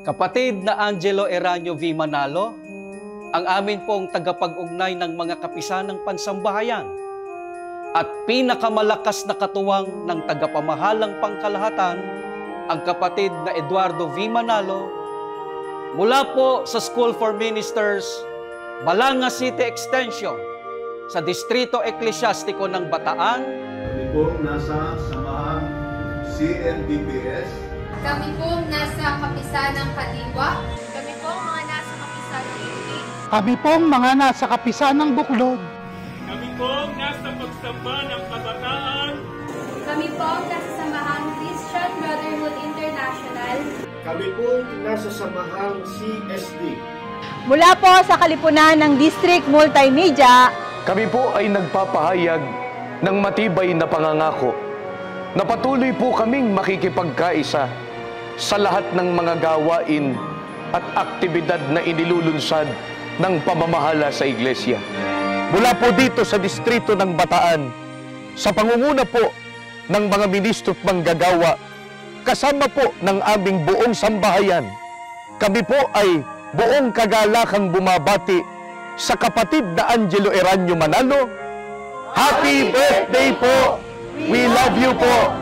Kapatid na Angelo Eranio V. Manalo, ang amin pong tagapag-ugnay ng mga kapisanang pansambahayan at pinakamalakas na katuwang ng tagapamahalang pangkalahatan, ang kapatid na Eduardo V. Manalo, mula po sa School for Ministers, Balanga City Extension, sa Distrito Eklesyastiko ng Bataan. Kami pong nasa samahang CNDPS. Kami pong nasa Kapisanang Kaliwa. Kami pong mga nasa Kapisanang Iti. Kami pong mga nasa Kapisanang Buklod. Kami pong nasa Pagsamba ng Kabataan. Kami pong nasa Samahang Christian Brotherhood International. Kami pong nasa samahang CSD. Mula po sa Kalipunan ng District Multimedia, kami po ay nagpapahayag ng matibay na pangangako na patuloy po kaming makikipagkaisa sa lahat ng mga gawain at aktibidad na inilulunsad ng pamamahala sa Iglesia. Mula po dito sa distrito ng Bataan, sa pangunguna po ng mga ministro at manggagawa, kasama po ng aming buong sambahayan, kami po ay buong kagalakang bumabati sa kapatid na Angelo Eranio Manalo. Happy birthday po! We love you po!